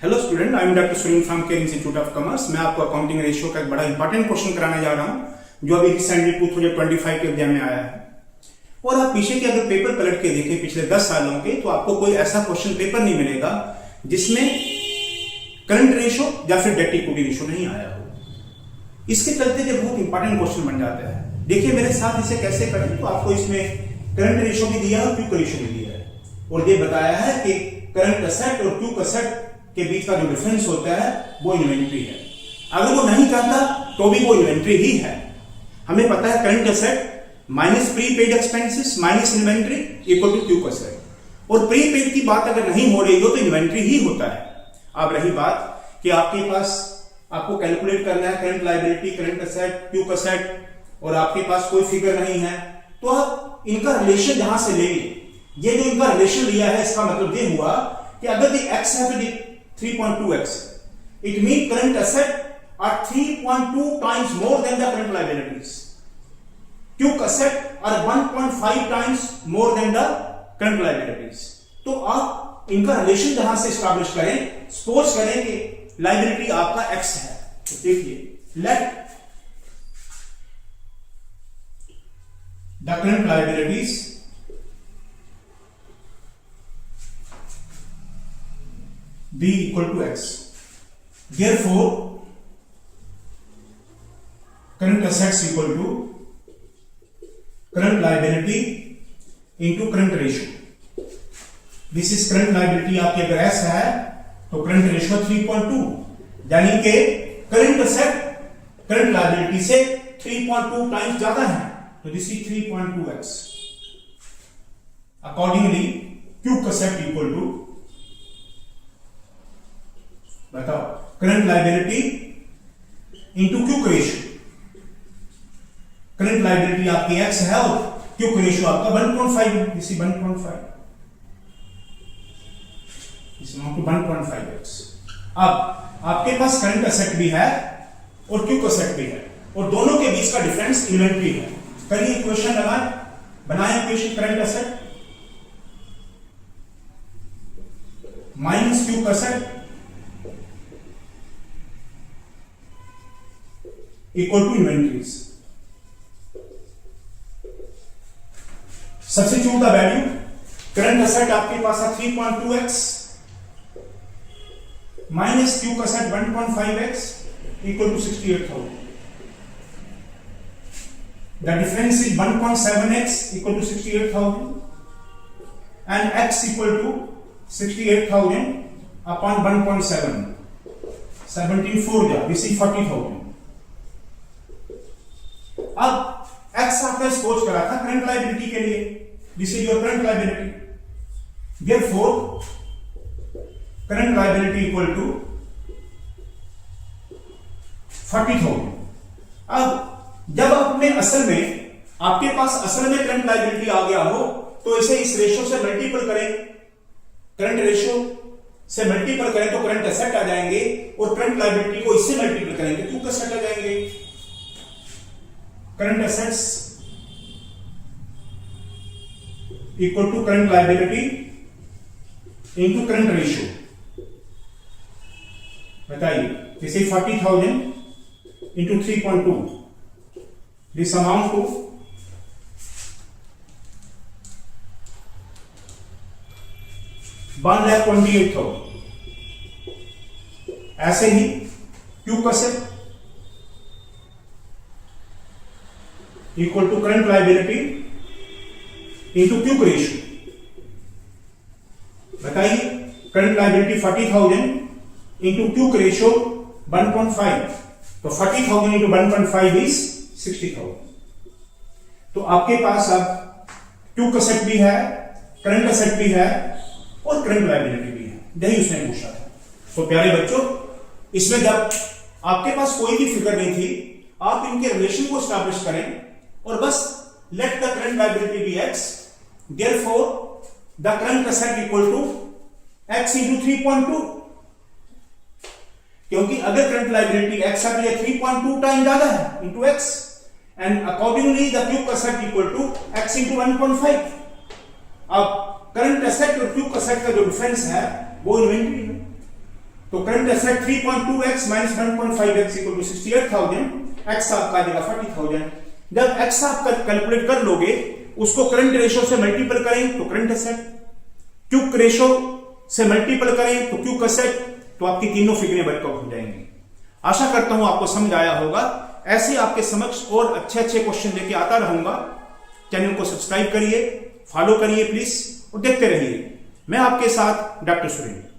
Hello student, I am doctor Sunil from care institute of commerce. मैं आपको accounting ratio का एक बड़ा इंपॉर्टेंट क्वेश्चन कराने जा रहा हूं जो अभी रिसेंटली 2025 के एग्जाम में आया है। और आप पीछे के अगर पेपर पलट के देखें पिछले 10 सालों के, तो आपको कोई ऐसा क्वेश्चन पेपर नहीं मिलेगा जिसमें करंट रेशियो या फिर डेट इक्विटी रेशियो नहीं आया हो। इसके चलते ये बहुत इंपॉर्टेंट क्वेश्चन बन जाता है। देखिए मेरे साथ इसे कैसे करें, तो आपको इसमें करंट रेशियो भी दिया है और क्विक रेशियो भी दिया है, और ये बताया है कि करंट असेट और क्विक असेट के बीच का जो डिफरेंस होता है वो इन्वेंट्री है। अगर वो नहीं करता तो भी वो इन्वेंट्री ही है। हमें पता है current asset minus prepaid expenses minus inventory equal to quick asset, और प्रीपेड की बात अगर नहीं हो रही हो तो इन्वेंट्री ही होता है। अब रही बात कि आपके पास आपको कैलकुलेट करना है current liability, current asset, quick asset, और आपके पास कोई फिगर नहीं है, तो आप इनका रिलेशन जहां से लेंगे, ये जो इनका रिलेशन लिया है इसका मतलब ये हुआ कि अगर दी x है तो दी 3.2x, it means current asset are 3.2 times more than the current liabilities. Quick asset are 1.5 times more than the current liabilities. तो आप इनका रिलेशन जहां से एस्टैब्लिश करें, सपोज करें कि लायबिलिटी आपका x है, तो देखिए late the current liabilities be equal to x. Therefore, current assets equal to current liability into current ratio. This is current liability आपके अगर S है तो current ratio 3.2, यानी कि current asset current liability से 3.2 टाइम्स ज्यादा है, तो this is 3.2x. Accordingly, quick asset equal to, बताओ, current liability into quick ratio. Current liability आपकी x है और क्विक रेशियो आपका 1.5 है, इसी 1.5, इस अमाउंट को 1.5x। अब आपके पास करंट असेट भी है और क्विक असेट भी है, और दोनों के बीच का डिफरेंस इन्वेंट्री है। करिए इक्वेशन लगाएं, बनाएं equation current asset minus quick asset equal to inventories. Substitute the value, current asset आपके पास है 3.2x minus quick asset 1.5x equal to 68,000। The difference is 1.7x equal to 68,000 and x equal to 68,000 upon 1.7, 17 जा, this is 40,000। अब x आपने suppose करा था current liability के लिए, this is your current liability, therefore current liability equal to 40,000। अब जब आपने असल में आपके पास असल में करंट लायबिलिटी आ गया हो तो इसे इस रेशियो से मल्टीपल करें, करंट रेशियो से मल्टीपल करें तो करंट एसेट आ जाएंगे, और करंट लायबिलिटी को इससे मल्टीपल करेंगे तो क्विक एसेट आ जाएंगे। Current assets equal to current liability into current ratio. बताइए, this is 40,000 into 3.2, this amount to 1,28,000। ऐसे ही quick asset equal to current liability into quick ratio. बताइए, current liability 40,000 into quick ratio 1.5, तो 40,000 into 1.5 is 60,000। तो आपके पास अब quick asset भी है, करंट असेट भी है और करंट लायबिलिटी भी है, यही उसने पूछा था। तो प्यारे बच्चों, इसमें जब आपके पास कोई भी फिगर नहीं थी, आप इनके रिलेशन को एस्टैब्लिश करें और बस let the current liability be x, therefore the current asset equal to x into 3.2, क्योंकि अगर करंट लायबिलिटी x है तो ये 3.2 टाइम ज्यादा है into x, and accordingly the quick asset equal to x into 1.5। अब करंट एसेट और quick asset का जो डिफरेंस है वो इन्वेंट्री है। तो current asset 3.2x minus 1.5x equal to 68,000, x आपका आ जाएगा 40,000। जब x आप कैलकुलेट कर लोगे, उसको करंट रेशो से मल्टीपल करें तो करंट एसेट, क्यूक रेशो से मल्टीपल करें तो क्यूक एसेट, तो आपकी तीनों फिगरें वर्कआउट हो जाएंगी। आशा करता हूं आपको समझ आया होगा। ऐसे आपके समक्ष और अच्छे क्वेश्चन लेके आता रहूंगा। चैनल को सब्सक्राइब करिए, फॉलो करिए प्लीज, और देखते रहिए। मैं आपके साथ डॉक्टर सुरेंद्र।